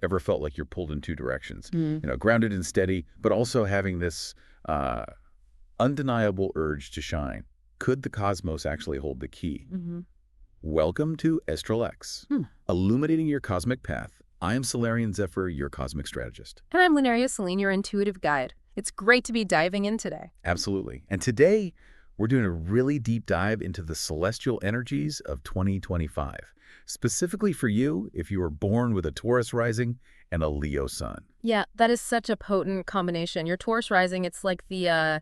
Ever felt like you're pulled in two directions? Grounded and steady, but also having this undeniable urge to shine. Could the cosmos actually hold the key? Welcome to ASTRALX, illuminating your cosmic path. I am Solarian Zephyr, your cosmic strategist. And I'm Lunaria Celine, your intuitive guide. It's great to be diving in today. Absolutely. And today, we're doing a really deep dive into the celestial energies of 2025, specifically for you if you were born with a Taurus rising and a Leo sun. Yeah, that is such a potent combination. Your Taurus rising, it's like the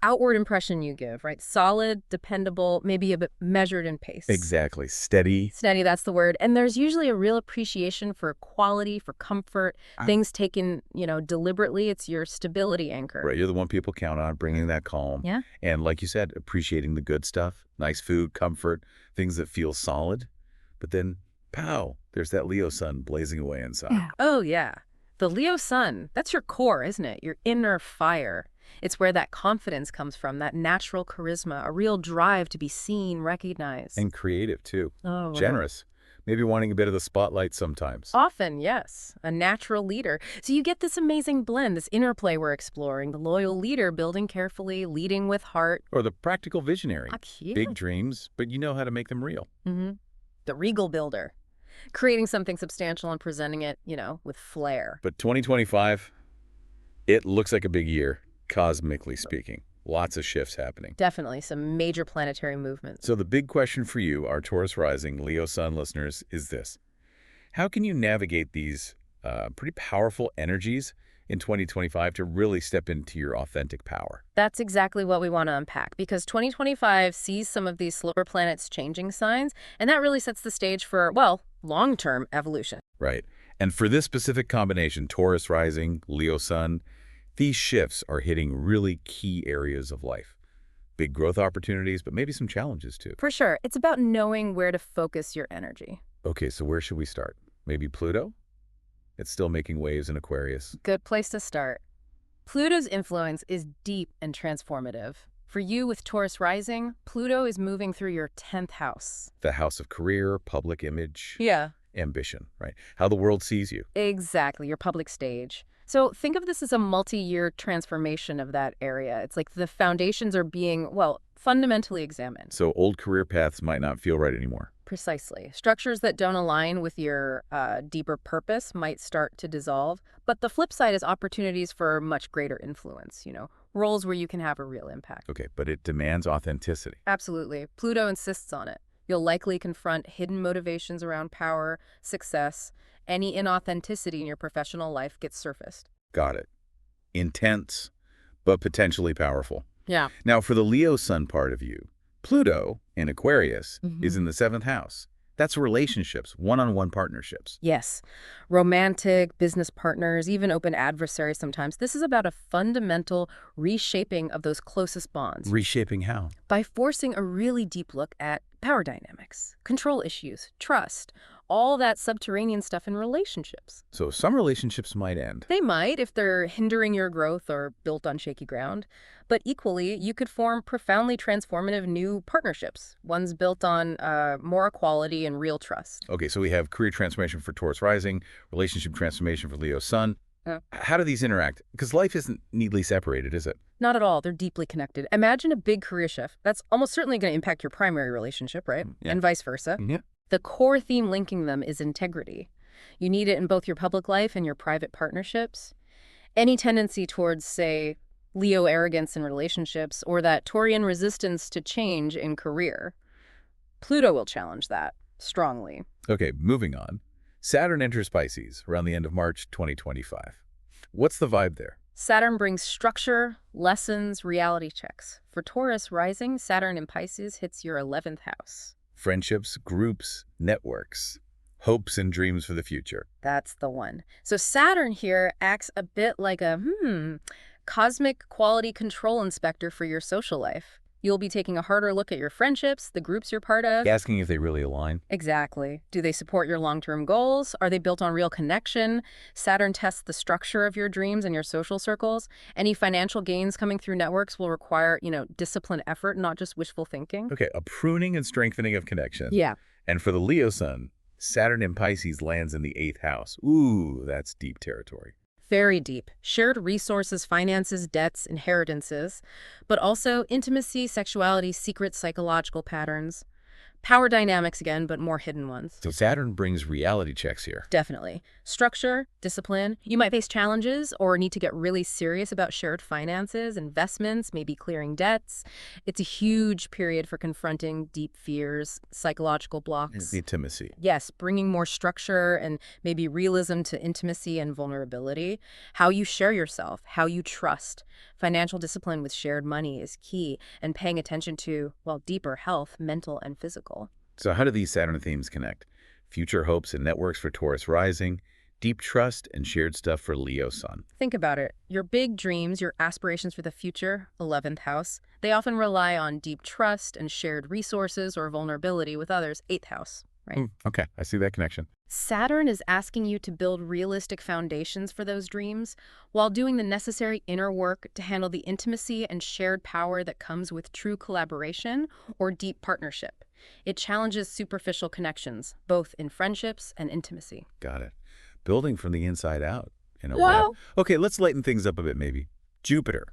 outward impression you give, right? Solid, dependable, maybe a bit measured in pace. Exactly. Steady. Steady, that's the word. And there's usually a real appreciation for quality, for comfort, things taken, deliberately. It's your stability anchor. Right. You're the one people count on, bringing that calm. Yeah. And like you said, appreciating the good stuff, nice food, comfort, things that feel solid. But then, pow, there's that Leo sun blazing away inside. Yeah. Oh, yeah. The Leo sun, that's your core, isn't it? Your inner fire. It's where that confidence comes from, that natural charisma, a real drive to be seen, recognized. And creative, too. Oh, wow. Generous. Maybe wanting a bit of the spotlight sometimes. Often, yes. A natural leader. So you get this amazing blend, this interplay we're exploring. The loyal leader building carefully, leading with heart. Or the practical visionary. Yeah. Big dreams, but you know how to make them real. The regal builder. Creating something substantial and presenting it, with flair. But 2025, it looks like a big year. Cosmically speaking, lots of shifts happening. Definitely some major planetary movements. So the big question for you, our Taurus rising, Leo sun listeners, is this. How can you navigate these pretty powerful energies in 2025 to really step into your authentic power? That's exactly what we want to unpack, because 2025 sees some of these slower planets changing signs, and that really sets the stage for, well, long-term evolution. Right. And for this specific combination, Taurus rising, Leo sun, these shifts are hitting really key areas of life. Big growth opportunities, but maybe some challenges too. For sure. It's about knowing where to focus your energy. Okay, so where should we start? Maybe Pluto? It's still making waves in Aquarius. Good place to start. Pluto's influence is deep and transformative. For you with Taurus rising, Pluto is moving through your 10th house. The house of career, public image, Yeah. ambition, right? How the world sees you. Exactly, your public stage. So think of this as a multi-year transformation of that area. It's like the foundations are being, well, fundamentally examined. So old career paths might not feel right anymore. Precisely. Structures that don't align with your deeper purpose might start to dissolve. But the flip side is opportunities for much greater influence, roles where you can have a real impact. Okay, but it demands authenticity. Absolutely. Pluto insists on it. You'll likely confront hidden motivations around power, success. Any inauthenticity in your professional life gets surfaced. Got it. Intense, but potentially powerful. Yeah. Now, for the Leo sun part of you, Pluto in Aquarius is in the 7th house. That's relationships, one-on-one partnerships. Yes. Romantic, business partners, even open adversaries sometimes. This is about a fundamental reshaping of those closest bonds. Reshaping how? By forcing a really deep look at power dynamics, control issues, trust, all that subterranean stuff in relationships. So some relationships might end. They might if they're hindering your growth or built on shaky ground. But equally, you could form profoundly transformative new partnerships, ones built on more equality and real trust. Okay, so we have career transformation for Taurus rising, relationship transformation for Leo sun. How do these interact? Because life isn't neatly separated, is it? Not at all. They're deeply connected. Imagine a big career shift. That's almost certainly going to impact your primary relationship, right? Yeah. And vice versa. Yeah. The core theme linking them is integrity. You need it in both your public life and your private partnerships. Any tendency towards, say, Leo arrogance in relationships or that Taurian resistance to change in career, Pluto will challenge that strongly. Okay, moving on. Saturn enters Pisces around the end of March 2025. What's the vibe there? Saturn brings structure, lessons, reality checks. For Taurus rising, Saturn in Pisces hits your 11th house. Friendships, groups, networks, hopes and dreams for the future. That's the one. So Saturn here acts a bit like a, cosmic quality control inspector for your social life. You'll be taking a harder look at your friendships, the groups you're part of. Asking if they really align. Exactly. Do they support your long-term goals? Are they built on real connection? Saturn tests the structure of your dreams and your social circles. Any financial gains coming through networks will require, disciplined effort, not just wishful thinking. Okay, a pruning and strengthening of connection. Yeah. And for the Leo sun, Saturn in Pisces lands in the 8th house. Ooh, that's deep territory. Very deep. Shared resources, finances, debts, inheritances, but also intimacy, sexuality, secret psychological patterns. Power dynamics again, but more hidden ones. So Saturn brings reality checks here. Definitely. Structure, discipline. You might face challenges or need to get really serious about shared finances, investments, maybe clearing debts. It's a huge period for confronting deep fears, psychological blocks. Intimacy. Yes, bringing more structure and maybe realism to intimacy and vulnerability. How you share yourself, how you trust. Financial discipline with shared money is key, and paying attention to, well, deeper health, mental and physical. So how do these Saturn themes connect? Future hopes and networks for Taurus Rising, deep trust and shared stuff for Leo Sun. Think about it. Your big dreams, your aspirations for the future, 11th house, they often rely on deep trust and shared resources or vulnerability with others, 8th house, right? Okay, I see that connection. Saturn is asking you to build realistic foundations for those dreams while doing the necessary inner work to handle the intimacy and shared power that comes with true collaboration or deep partnership. It challenges superficial connections, both in friendships and intimacy. Got it. Building from the inside out, in a way. Wow. Okay, let's lighten things up a bit maybe. Jupiter,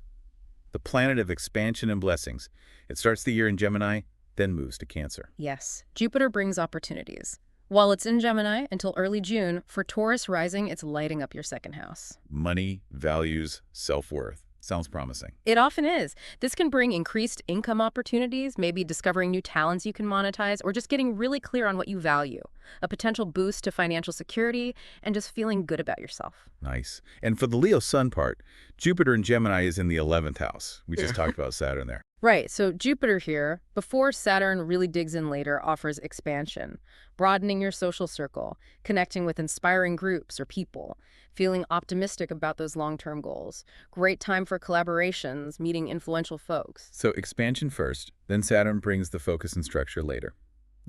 the planet of expansion and blessings. It starts the year in Gemini, then moves to Cancer. Yes, Jupiter brings opportunities. While it's in Gemini until early June, for Taurus rising, it's lighting up your second house. Money, values, self-worth. Sounds promising. It often is. This can bring increased income opportunities, maybe discovering new talents you can monetize, or just getting really clear on what you value. A potential boost to financial security, and just feeling good about yourself. Nice. And for the Leo Sun part, Jupiter in Gemini is in the 11th house. We just talked about Saturn there. Right, so Jupiter here, before Saturn really digs in later, offers expansion, broadening your social circle, connecting with inspiring groups or people, feeling optimistic about those long-term goals. Great time for collaborations, meeting influential folks. So expansion first, then Saturn brings the focus and structure later.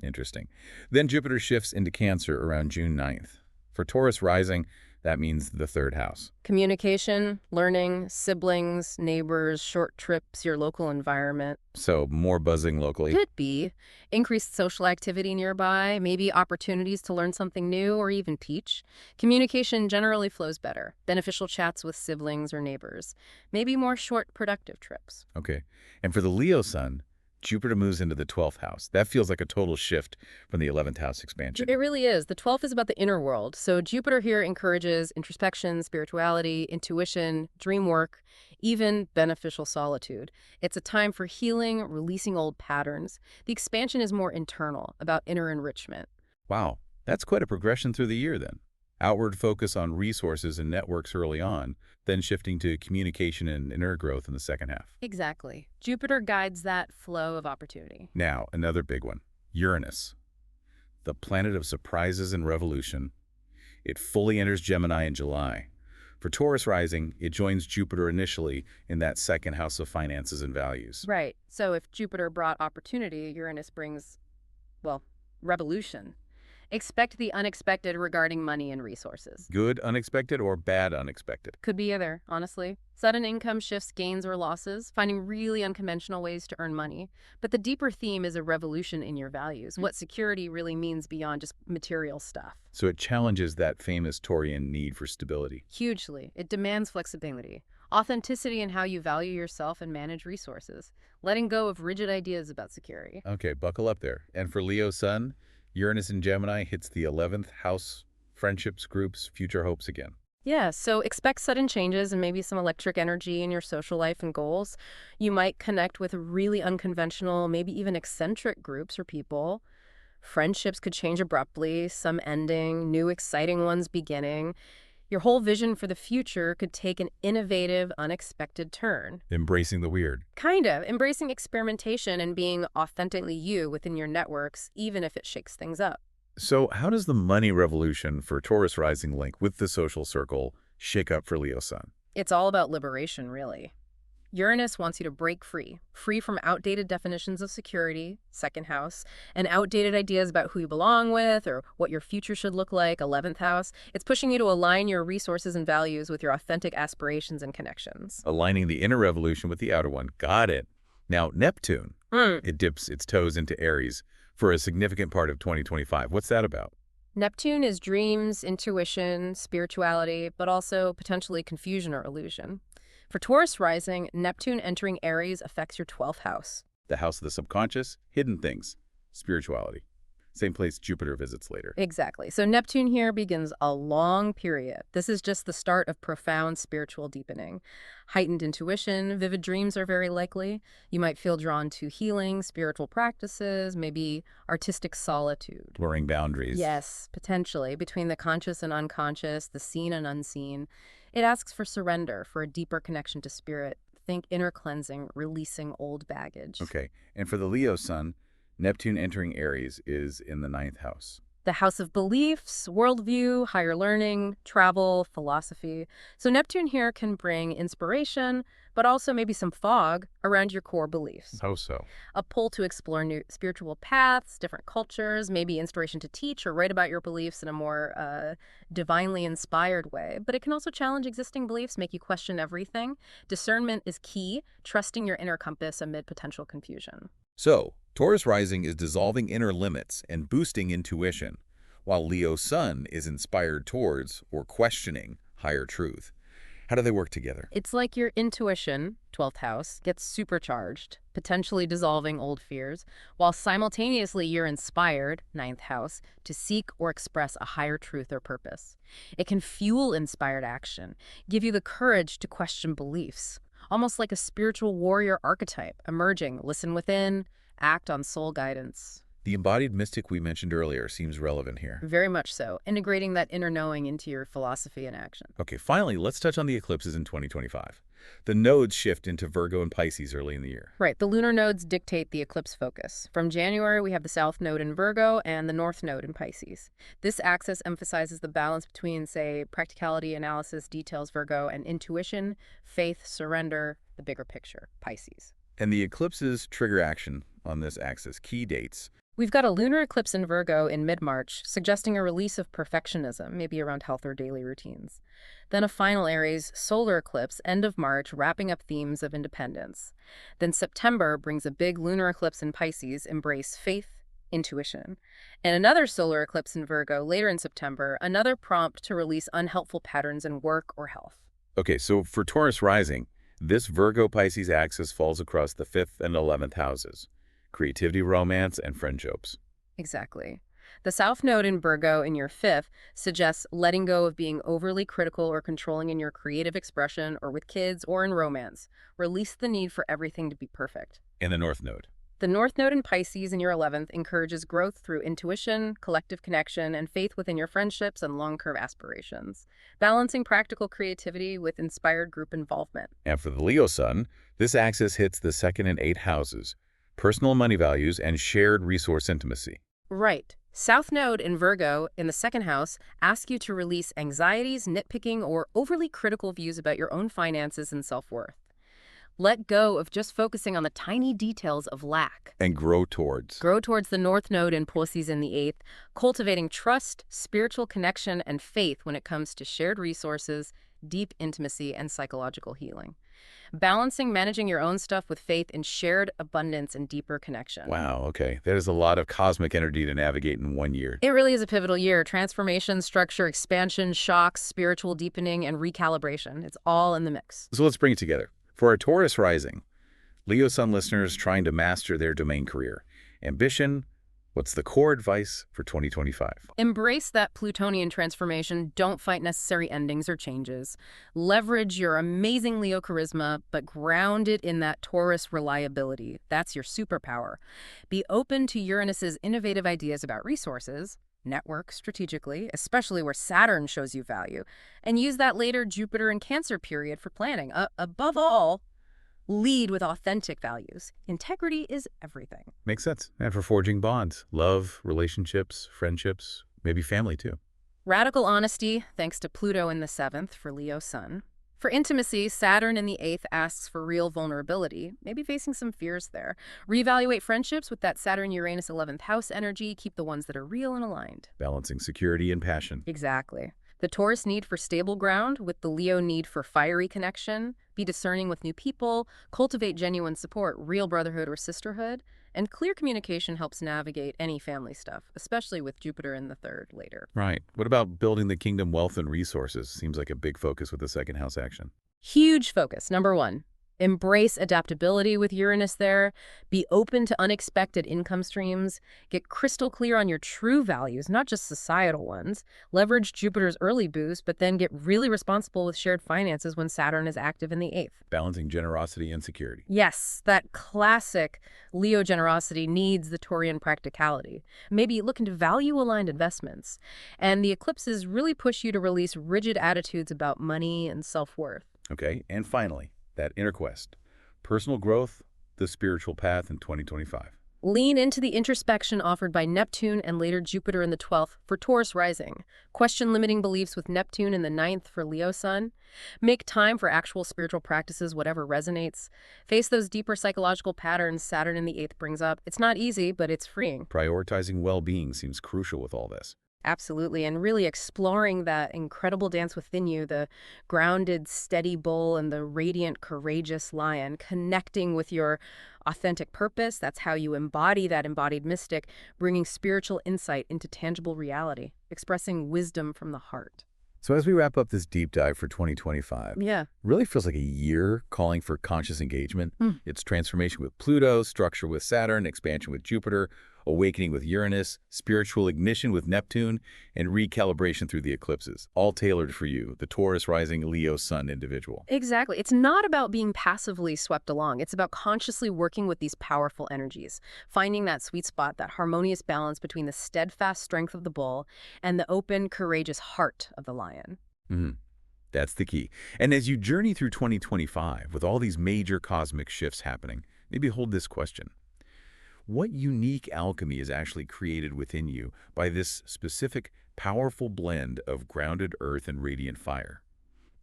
Interesting. Then Jupiter shifts into Cancer around June 9th. For Taurus rising, that means the 3rd house. Communication, learning, siblings, neighbors, short trips, your local environment. So more buzzing locally. Could be. Increased social activity nearby, maybe opportunities to learn something new or even teach. Communication generally flows better. Beneficial chats with siblings or neighbors. Maybe more short, productive trips. Okay. And for the Leo Sun, Jupiter moves into the 12th house. That feels like a total shift from the 11th house expansion. It really is. The 12th is about the inner world. So Jupiter here encourages introspection, spirituality, intuition, dream work, even beneficial solitude. It's a time for healing, releasing old patterns. The expansion is more internal, about inner enrichment. Wow, that's quite a progression through the year then. Outward focus on resources and networks early on, then shifting to communication and inner growth in the second half. Exactly. Jupiter guides that flow of opportunity. Now, another big one, Uranus, the planet of surprises and revolution. It fully enters Gemini in July. For Taurus rising, it joins Jupiter initially in that second house of finances and values. Right. So if Jupiter brought opportunity, Uranus brings, well, revolution. Expect the unexpected regarding money and resources. Good unexpected or bad unexpected? Could be either, honestly. Sudden income shifts, gains or losses, finding really unconventional ways to earn money. But the deeper theme is a revolution in your values, what security really means beyond just material stuff. So it challenges that famous Taurian need for stability. Hugely. It demands flexibility, authenticity in how you value yourself and manage resources, letting go of rigid ideas about security. Okay, buckle up there. And for Leo Sun, Uranus in Gemini hits the 11th house, friendships, groups, future hopes again. Yeah, so expect sudden changes and maybe some electric energy in your social life and goals. You might connect with really unconventional, maybe even eccentric groups or people. Friendships could change abruptly, some ending, new exciting ones beginning. Your whole vision for the future could take an innovative, unexpected turn. Embracing the weird. Kind of. Embracing experimentation and being authentically you within your networks, even if it shakes things up. So how does the money revolution for Taurus rising link with the social circle shake up for Leo Sun? It's all about liberation, really. Uranus wants you to break free from outdated definitions of security, second house, and outdated ideas about who you belong with or what your future should look like, 11th house. It's pushing you to align your resources and values with your authentic aspirations and connections. Aligning the inner revolution with the outer one. Got it. Now, Neptune, it dips its toes into Aries for a significant part of 2025. What's that about? Neptune is dreams, intuition, spirituality, but also potentially confusion or illusion. For Taurus rising, Neptune entering Aries affects your 12th house. The house of the subconscious, hidden things, spirituality. Same place Jupiter visits later. Exactly. So Neptune here begins a long period. This is just the start of profound spiritual deepening. Heightened intuition, vivid dreams are very likely. You might feel drawn to healing, spiritual practices, maybe artistic solitude. Blurring boundaries. Yes, potentially, between the conscious and unconscious, the seen and unseen. It asks for surrender, for a deeper connection to spirit. Think inner cleansing, releasing old baggage. Okay, and for the Leo sun, Neptune entering Aries is in the 9th house. The house of beliefs, worldview, higher learning, travel, philosophy. So Neptune here can bring inspiration, but also maybe some fog around your core beliefs. How so? A pull to explore new spiritual paths, different cultures, maybe inspiration to teach or write about your beliefs in a more divinely inspired way. But it can also challenge existing beliefs, make you question everything. Discernment is key, trusting your inner compass amid potential confusion. So, Taurus rising is dissolving inner limits and boosting intuition, while Leo sun is inspired towards or questioning higher truth. How do they work together? It's like your intuition, 12th house, gets supercharged, potentially dissolving old fears, while simultaneously you're inspired, 9th house, to seek or express a higher truth or purpose. It can fuel inspired action, give you the courage to question beliefs, almost like a spiritual warrior archetype emerging, listen within, act on soul guidance. The embodied mystic we mentioned earlier seems relevant here. Very much so, integrating that inner knowing into your philosophy and action. Okay, finally, let's touch on the eclipses in 2025. The nodes shift into Virgo and Pisces early in the year. Right, the lunar nodes dictate the eclipse focus. From January, we have the South Node in Virgo and the North Node in Pisces. This axis emphasizes the balance between, say, practicality, analysis, details, Virgo, and intuition, faith, surrender, the bigger picture, Pisces. And the eclipses trigger action on this axis. Key dates. We've got a lunar eclipse in Virgo in mid-March, suggesting a release of perfectionism, maybe around health or daily routines. Then a final Aries solar eclipse, end of March, wrapping up themes of independence. Then September brings a big lunar eclipse in Pisces, embrace faith, intuition. And another solar eclipse in Virgo later in September, another prompt to release unhelpful patterns in work or health. Okay, so for Taurus rising, this Virgo-Pisces axis falls across the 5th and 11th houses. Creativity, romance, and friendships. Exactly. The South Node in Virgo in your 5th suggests letting go of being overly critical or controlling in your creative expression or with kids or in romance. Release the need for everything to be perfect. And the North Node. The North Node in Pisces in your 11th encourages growth through intuition, collective connection, and faith within your friendships and long-term aspirations, balancing practical creativity with inspired group involvement. And for the Leo sun, this axis hits the 2nd and 8th houses. Personal money values, and shared resource intimacy. Right. South Node in Virgo in the 2nd house asks you to release anxieties, nitpicking, or overly critical views about your own finances and self-worth. Let go of just focusing on the tiny details of lack. And grow towards. Grow towards the North Node in Pisces in the 8th, cultivating trust, spiritual connection, and faith when it comes to shared resources, deep intimacy, and psychological healing. Balancing managing your own stuff with faith in shared abundance and deeper connection. Wow, okay. That is a lot of cosmic energy to navigate in 1 year. It really is a pivotal year. Transformation, structure, expansion, shocks, spiritual deepening, and recalibration. It's all in the mix. So let's bring it together. For our Taurus rising, Leo sun listeners trying to master their domain career. Ambition, what's the core advice for 2025? Embrace that Plutonian transformation. Don't fight necessary endings or changes. Leverage your amazing Leo charisma, but ground it in that Taurus reliability. That's your superpower. Be open to Uranus's innovative ideas about resources. Network strategically, especially where Saturn shows you value. And use that later Jupiter and Cancer period for planning. Above all, lead with authentic values. Integrity is everything. Makes sense. And for forging bonds, love, relationships, friendships, maybe family too. Radical honesty, thanks to Pluto in the 7th for Leo sun. For intimacy, Saturn in the 8th asks for real vulnerability, maybe facing some fears there. Reevaluate friendships with that Saturn-Uranus 11th house energy. Keep the ones that are real and aligned. Balancing security and passion. Exactly. The Taurus need for stable ground with the Leo need for fiery connection. Be discerning with new people. Cultivate genuine support, real brotherhood or sisterhood. And clear communication helps navigate any family stuff, especially with Jupiter in the third later. Right. What about building the kingdom wealth and resources? Seems like a big focus with the second house action. Huge focus. Number one, embrace adaptability with Uranus there. Be open to unexpected income streams. Get crystal clear on your true values, not just societal ones. Leverage Jupiter's early boost, but then get really responsible with shared finances when Saturn is active in the 8th. Balancing generosity and security. Yes, that classic Leo generosity needs the Taurian practicality. Maybe look into value-aligned investments. And the eclipses really push you to release rigid attitudes about money and self-worth. Okay. And finally, that inner quest. Personal growth, the spiritual path in 2025. Lean into the introspection offered by Neptune and later Jupiter in the 12th for Taurus Rising. Question limiting beliefs with Neptune in the 9th for Leo Sun. Make time for actual spiritual practices, whatever resonates. Face those deeper psychological patterns Saturn in the 8th brings up. It's not easy, but it's freeing. Prioritizing well-being seems crucial with all this. Absolutely, and really exploring that incredible dance within you, the grounded, steady bull and the radiant, courageous lion, connecting with your authentic purpose. That's how you embody that embodied mystic, bringing spiritual insight into tangible reality, expressing wisdom from the heart. So as we wrap up this deep dive for 2025, Yeah. really feels like a year calling for conscious engagement. It's transformation with Pluto, structure with Saturn, expansion with Jupiter, awakening with Uranus, spiritual ignition with Neptune, and recalibration through the eclipses, all tailored for you, the Taurus Rising Leo Sun individual. Exactly. It's not about being passively swept along. It's about consciously working with these powerful energies, finding that sweet spot, that harmonious balance between the steadfast strength of the bull and the open, courageous heart of the lion. That's the key. And as you journey through 2025 with all these major cosmic shifts happening, maybe hold this question. What unique alchemy is actually created within you by this specific, powerful blend of grounded earth and radiant fire?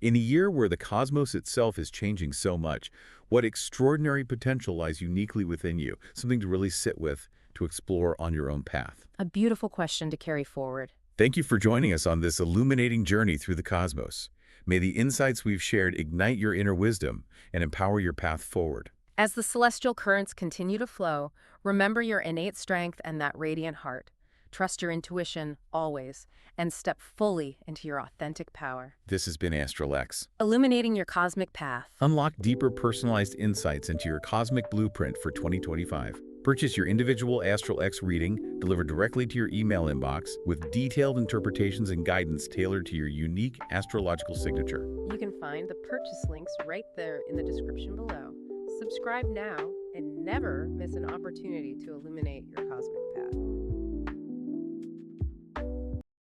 In a year where the cosmos itself is changing so much, what extraordinary potential lies uniquely within you? Something to really sit with, to explore on your own path. A beautiful question to carry forward. Thank you for joining us on this illuminating journey through the cosmos. May the insights we've shared ignite your inner wisdom and empower your path forward. As the celestial currents continue to flow, remember your innate strength and that radiant heart. Trust your intuition always, and step fully into your authentic power. This has been ASTRALX. Illuminating your cosmic path. Unlock deeper personalized insights into your cosmic blueprint for 2025. Purchase your individual ASTRALX reading delivered directly to your email inbox with detailed interpretations and guidance tailored to your unique astrological signature. You can find the purchase links right there in the description below. Subscribe now and never miss an opportunity to illuminate your cosmic path.